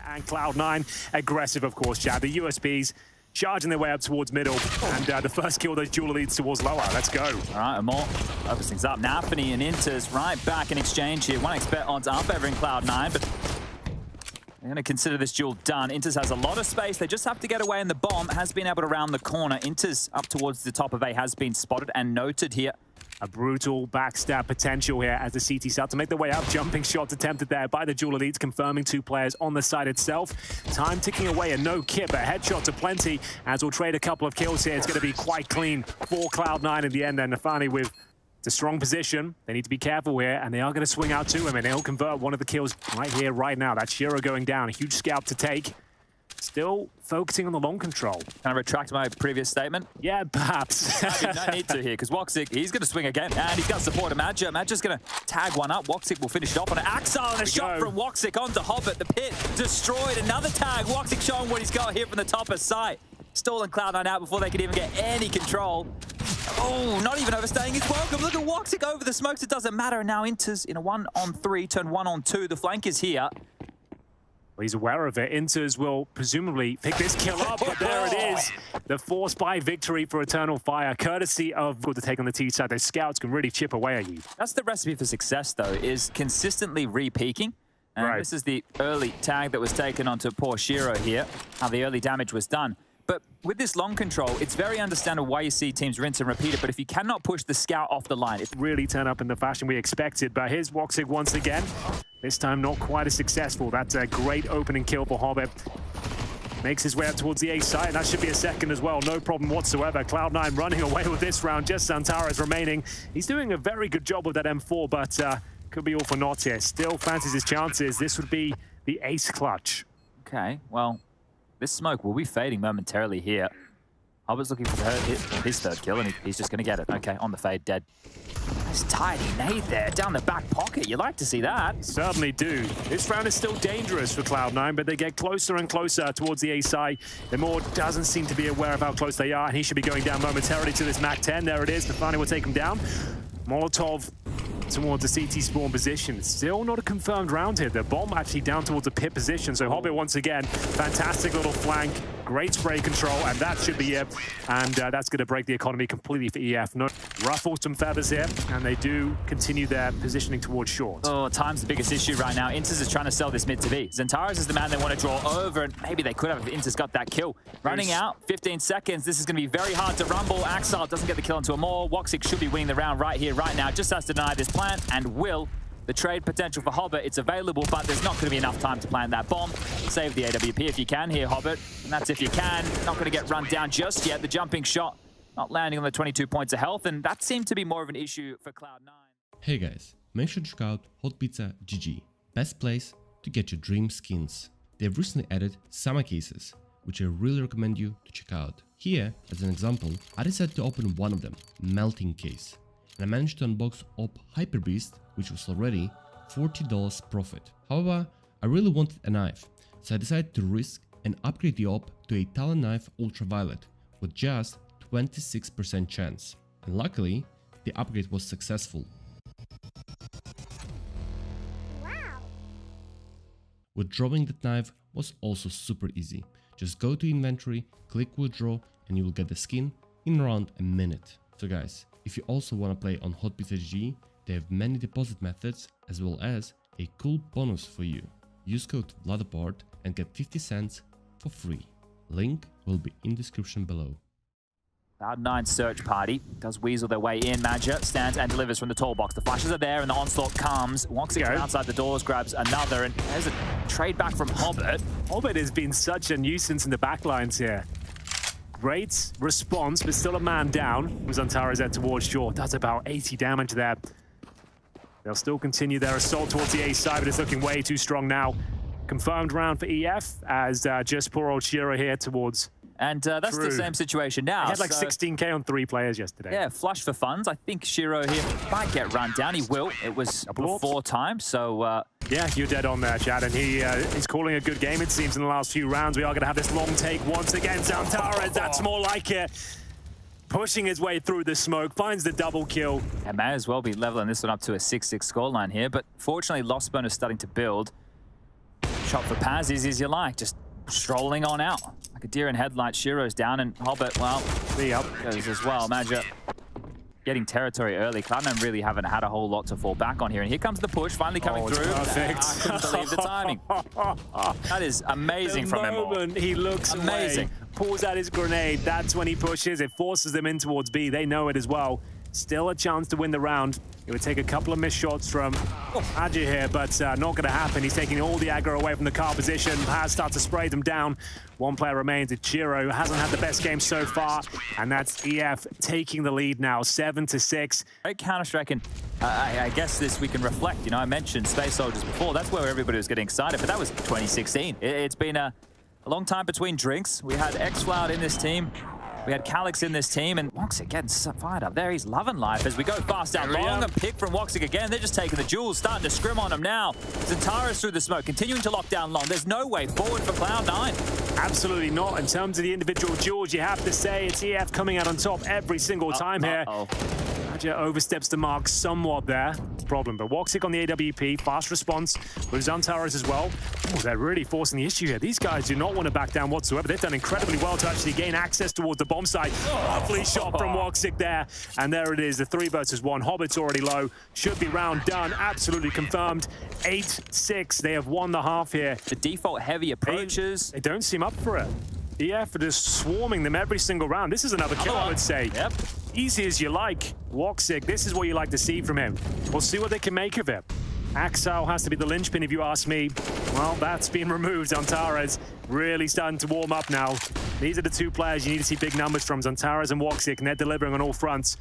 And Cloud9, aggressive, of course, Chad. The USBs charging their way up towards middle, and the first kill, those dual leads towards lower. Let's go. All right, Amor opens things up. Nafany and Inters right back in exchange here. 1xBet odds are favoring Cloud9, but they're going to consider this duel done. Inters has a lot of space. They just have to get away, and the bomb has been able to round the corner. Inters up towards the top of A has been spotted and noted here. A brutal backstab potential here as the CT start to make their way up. Jumping shots attempted there by the dual elites, confirming 2 players on the side itself. Time ticking away and no kit, but headshots are plenty as we'll trade a couple of kills here. It's going to be quite clean for Cloud9 in the end. And Nafany with the strong position. They need to be careful here, and they are going to swing out to him, and he'll convert one of the kills right here, right now. That's Shiro going down. A huge scalp to take. Still focusing on the long control. Can I retract my previous statement? Yeah, perhaps. No need to here, because Woxic, he's going to swing again, and he's got support of Madja. Madja's going to tag one up. Woxic will finish it off on an Axel, and a shot from Woxic onto Hobbit. The pit destroyed. Another tag. Woxic showing what he's got here from the top of sight. Stalling Cloud9 out before they could even get any control. Oh, not even overstaying his welcome. Look at Woxic over the smokes. It doesn't matter. And now Inters in a 1-on-3, turn 1-on-2. The flank is here. Well, he's aware of it. Inters will presumably pick this kill up, but there it is. The force buy victory for Eternal Fire, courtesy of good to take on the T side. Those scouts can really chip away at you. That's the recipe for success, though, is consistently re-peaking. And right. This is the early tag that was taken onto poor Shiro here, how the early damage was done. But with this long control, it's very understandable why you see teams rinse and repeat it, but if you cannot push the scout off the line, it really turn up in the fashion we expected. But here's Woxic once again. This time not quite as successful. That's a great opening kill for Hobbit. Makes his way up towards the A side, and that should be a second as well. No problem whatsoever. Cloud9 running away with this round. Just Xantares remaining. He's doing a very good job with that M4, but could be all for naught here. Still fancies his chances. This would be the ace clutch. Okay, well, this smoke will be fading momentarily here. Hobbert's looking for his third kill, and he's just going to get it. Okay, on the fade, dead. Nice tidy nade there, down the back pocket. You like to see that. Certainly do. This round is still dangerous for Cloud9, but they get closer and closer towards the A side. Lemore doesn't seem to be aware of how close they are, and he should be going down momentarily to this MAC-10. There it is. Nafany will take him down. Molotov towards the CT spawn position. Still not a confirmed round here. The bomb actually down towards the pit position. So Hobbit once again, fantastic little flank, great spray control, and that should be it. And that's going to break the economy completely for EF. No, ruffle some feathers here, and they do continue their positioning towards short. Oh, time's the biggest issue right now. Inters is trying to sell this mid to B. Xantares is the man they want to draw over, and maybe they could have if Inters got that kill. Running out, 15 seconds. This is going to be very hard to rumble. Axel doesn't get the kill onto Amor. Woxic should be winning the round right here, right now. Just has to deny this plant, and will. The trade potential for Hobbit, it's available, but there's not going to be enough time to plant that bomb. Save the AWP if you can here, Hobbit. And that's if you can. Not going to get run down just yet. The jumping shot not landing on the 22 points of health, and that seemed to be more of an issue for Cloud9. Hey guys, make sure to check out Hot Pizza GG. Best place to get your dream skins. They've recently added summer cases, which I really recommend you to check out. Here, as an example, I decided to open one of them, Melting Case. And I managed to unbox Op Hyper Beast, which was already $40 profit. However, I really wanted a knife, so I decided to risk and upgrade the Op to a Talon Knife Ultraviolet with just 26% chance. And luckily, the upgrade was successful. Wow. Withdrawing that knife was also super easy. Just go to inventory, click withdraw, and you will get the skin in around a minute. So guys, if you also want to play on Hot Pizza GG, they have many deposit methods as well as a cool bonus for you. Use code VLADAPART and get 50 cents for free. Link will be in description below. Cloud9 search party does weasel their way in. Madja stands and delivers from the tall box. The flashes are there and the onslaught comes. Woxic from outside the doors grabs another, and there's a trade back from Hobbit. Hobbit has been such a nuisance in the backlines here. Great response, but still a man down. Xantares head towards short. Does about 80 damage there. They'll still continue their assault towards the A side, but it's looking way too strong now. Confirmed round for EF as just poor old Shiro here towards. And that's the same situation now. He had like 16k on 3 players yesterday. Yeah, flush for funds. I think Shiro here might get run down. He will. It was before time, so... Yeah, you're dead on there, Chad, and he's calling a good game, it seems, in the last few rounds. We are going to have this long take once again. Xantares, that's more like it. Pushing his way through the smoke, finds the double kill. And may as well be leveling this one up to a 6-6 scoreline here, but fortunately, loss bonus starting to build. shot for Paz, easy as you like. Just strolling on out. Like a deer in headlights. Shiro's down, and Hobbit, well, goes as well. Magic getting territory early. Cloud9 really haven't had a whole lot to fall back on here. And here comes the push, finally coming through. Perfect. I couldn't believe the timing. That is amazing from him. The moment he looks amazing. away, pulls out his grenade, that's when he pushes. It forces them in towards B. They know it as well. Still a chance to win the round. It would take a couple of missed shots from Adji here, but not going to happen. He's taking all the aggro away from the car position. Paz starts to spray them down. One player remains. It's Chiro, who hasn't had the best game so far, and that's EF taking the lead now, 7-6. Great Counter-Strike, and I guess this we can reflect. You know, I mentioned Space Soldiers before. That's where everybody was getting excited, but that was 2016. It's been a long time between drinks. We had xCloud in this team. We had Calix in this team, and Woxic getting fired up there. He's loving life as we go fast down long and pick from Woxic again. They're just taking the jewels, starting to scrim on him now. Zentaris through the smoke, continuing to lock down long. There's no way forward for Cloud9. Absolutely not. In terms of the individual jewels, you have to say it's EF coming out on top every single time here. Adja oversteps the mark somewhat there. Problem, but Woxic on the AWP, fast response with Zentaris as well. Oh, they're really forcing the issue here. These guys do not want to back down whatsoever. They've done incredibly well to actually gain access towards the bomb site. Lovely shot from Woxic there. And there it is, the 3 versus 1. Hobbit's already low. Should be round done. Absolutely confirmed. 8-6. They have won the half here. The default heavy approaches. They don't seem up for it. EF are just swarming them every single round. This is another kill, I would say. Yep. Easy as you like. Woxic, this is what you like to see from him. We'll see what they can make of it. Axel has to be the linchpin if you ask me. Well, that's been removed. Zantares really starting to warm up now. These are the 2 players you need to see big numbers from, Zantares and Woxic, and they're delivering on all fronts.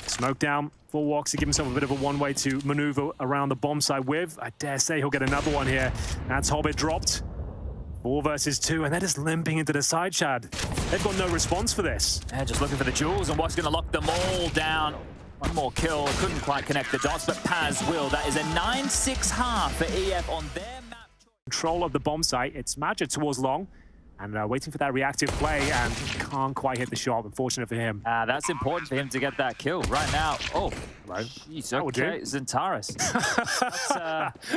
Smoke down for Woxic, give himself a bit of a one-way to maneuver around the bomb site with. I dare say he'll get another one here. That's Hobbit dropped. 4 versus 2, and they're just limping into the side, Chad. They've got no response for this. Yeah, just looking for the jewels, and what's going to lock them all down. One more kill. Couldn't quite connect the dots, but Paz will. That is a 9-6 half for EF on their map. Control of the bomb site. It's Magic towards long, and waiting for that reactive play, and can't quite hit the shot. Unfortunate for him. That's important for him to get that kill right now. Oh, jeez, okay, Zentaris.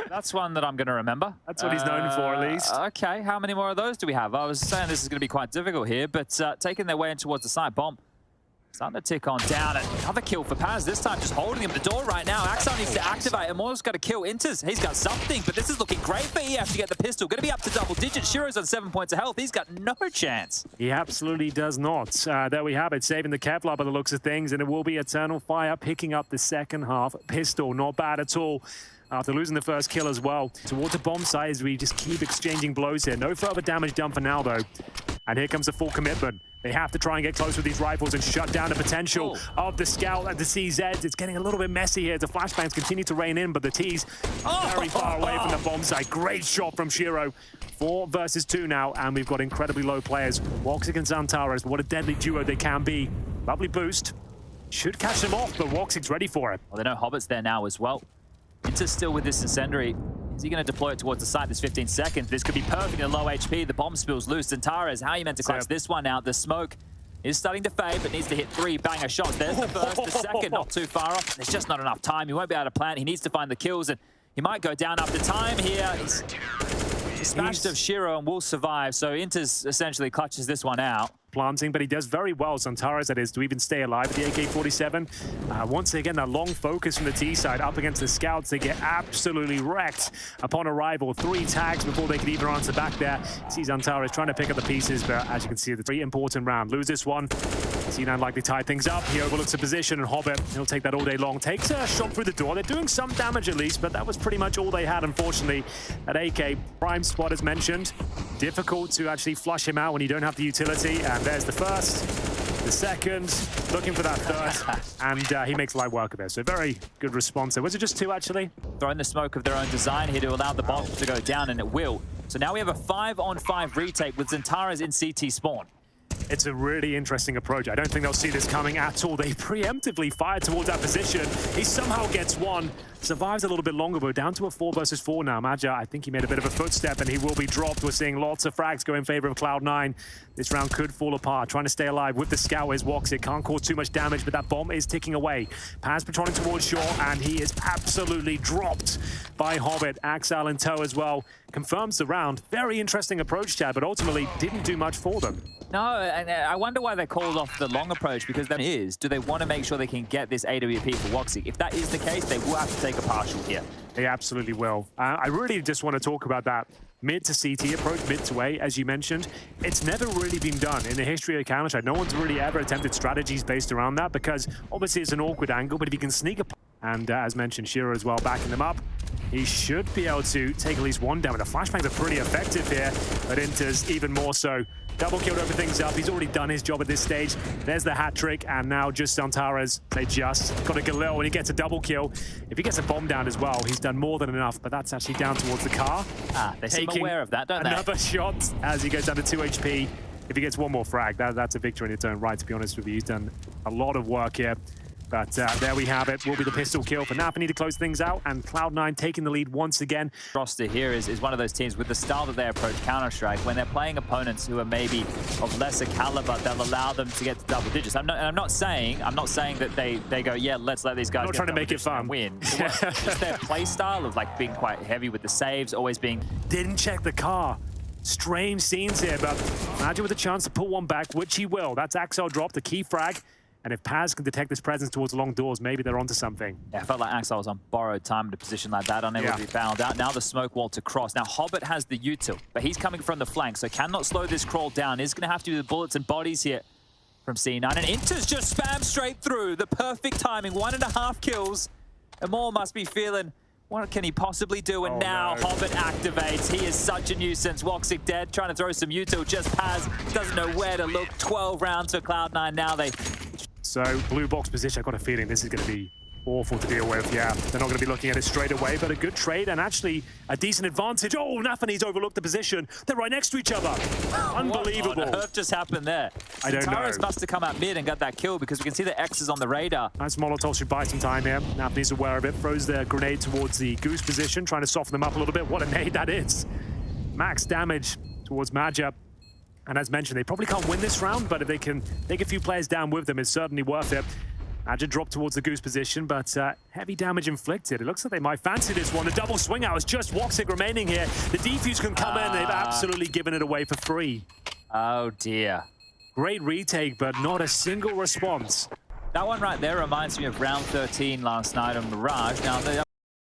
That's one that I'm going to remember. That's what he's known for, at least. Okay, how many more of those do we have? I was saying this is going to be quite difficult here, but taking their way in towards the side bomb. Starting to tick on down. Another kill for Paz, this time just holding him at the door right now. Axel needs to activate. Amor's got to kill Inters. He's got something, but this is looking great for EF to get the pistol. Going to be up to double digits. Shiro's on 7 points of health. He's got no chance. He absolutely does not. There we have it, saving the Kevlar by the looks of things, and it will be Eternal Fire picking up the second half pistol. Not bad at all. After losing the first kill as well. Towards the bomb site as we just keep exchanging blows here. No further damage done for now, though. And here comes the full commitment. They have to try and get close with these rifles and shut down the potential of the Scout and the CZs. It's getting a little bit messy here. The flashbangs continue to rain in, but the T's very far away from the bomb site. Great shot from Shiro. 4 versus 2 now, and we've got incredibly low players. Woxic and Zantares, what a deadly duo they can be. Lovely boost. Should catch them off, but Woxic's ready for it. Well, they know Hobbit's there now as well. Inter's still with this incendiary. Is he going to deploy it towards the site? There's 15 seconds. This could be perfect in low HP. The bomb spills loose. Zantares, how are you meant to clutch this one out? The smoke is starting to fade, but needs to hit 3 banger shots. There's the first, the second, not too far off. There's just not enough time. He won't be able to plant. He needs to find the kills, and he might go down after time here. He's smashed of Shiro and will survive, so Inter's essentially clutches this one out. Planting, but he does very well, Zantares, that is, to even stay alive at the AK-47. Once again, that long focus from the T side up against the Scouts. They get absolutely wrecked upon arrival. 3 tags before they could even answer back there. See Zantares trying to pick up the pieces, but as you can see, the 3 important round. Lose this one. C9 likely tie things up. He overlooks the position, and Hobbit, he'll take that all day long. Takes a shot through the door. They're doing some damage at least, but that was pretty much all they had, unfortunately. At AK, prime spot as mentioned. Difficult to actually flush him out when you don't have the utility, and there's the first, the second, looking for that third, and he makes light work of it. So very good response there. Was it just 2, actually? Throwing the smoke of their own design here to allow the bomb to go down, and it will. So now we have a 5-on-5 retake with Zantares in CT spawn. It's a really interesting approach. I don't think they'll see this coming at all. They preemptively fire towards that position. He somehow gets one, survives a little bit longer, but down to a 4 versus 4 now. Magi, I think he made a bit of a footstep and he will be dropped. We're seeing lots of frags go in favor of Cloud9. This round could fall apart. Trying to stay alive with the scout is Woxic. Can't cause too much damage, but that bomb is ticking away. Paz patrolling towards shore, and he is absolutely dropped by Hobbit. Axel in tow as well. Confirms the round. Very interesting approach, Chad, but ultimately didn't do much for them. No, and I wonder why they called off the long approach, because that is, do they want to make sure they can get this AWP for Woxic? If that is the case, they will have to take a partial here. They absolutely will. I really just want to talk about that mid to CT approach, mid to A, as you mentioned. It's never really been done in the history of Counter-Strike. No one's really ever attempted strategies based around that, because obviously it's an awkward angle, but if you can sneak up, and as mentioned, Shiro as well backing them up, he should be able to take at least one down. The flashbangs are pretty effective here, but Inter's even more so. Double killed everything's up. He's already done his job at this stage. There's the hat trick, and now just Zantares, they just got a Galil, and he gets a double kill. If he gets a bomb down as well, he's done more than enough, but that's actually down towards the car. They seem aware of that, don't they? Another shot as he goes down to 2 HP. If he gets one more frag, that's a victory in its own right, to be honest with you. He's done a lot of work here. But there we have it. Will be the pistol kill for Napa. Need to close things out, and Cloud9 taking the lead once again. Roster here is one of those teams with the style that they approach Counter-Strike. When they're playing opponents who are maybe of lesser caliber, they'll allow them to get to double digits. I'm not saying that they go, yeah, let's let these guys not get trying to make it fun. And win. Just their play style of like being quite heavy with the saves, always being. Didn't check the car. Strange scenes here, but Magic with a chance to pull one back, which he will. That's Axel dropped, the key frag. And if Paz can detect this presence towards the long doors, maybe they're onto something. Yeah, I felt like Axel was on borrowed time in a position like that, unable to be found out. Now the smoke wall to cross. Now Hobbit has the util, but he's coming from the flank, so cannot slow this crawl down. Is going to have to do the bullets and bodies here from C9. And Inter's just spammed straight through. The perfect timing, 1.5 kills. And more must be feeling, what can he possibly do? And now Hobbit activates. He is such a nuisance. Woxic dead, trying to throw some util. Just Paz doesn't know where to look. 12 rounds for Cloud9. Now they... So, blue box position, I've got a feeling this is going to be awful to deal with. Yeah, they're not going to be looking at it straight away, but a good trade and actually a decent advantage. Oh, Nafanese overlooked the position. They're right next to each other. Unbelievable. What on earth just happened there? I don't know. Zantares must have come out mid and got that kill, because we can see the X's on the radar. Nice Molotov should buy some time here. Nafanese aware of it. Throws their grenade towards the goose position, trying to soften them up a little bit. What a nade that is. Max damage towards Maja. And as mentioned, they probably can't win this round, but if they can take a few players down with them, it's certainly worth it. Maja dropped towards the goose position, but heavy damage inflicted. It looks like they might fancy this one. The double swing out is just Woxic remaining here. The defuse can come in. They've absolutely given it away for free. Oh, dear. Great retake, but not a single response. That one right there reminds me of round 13 last night on Mirage. Now,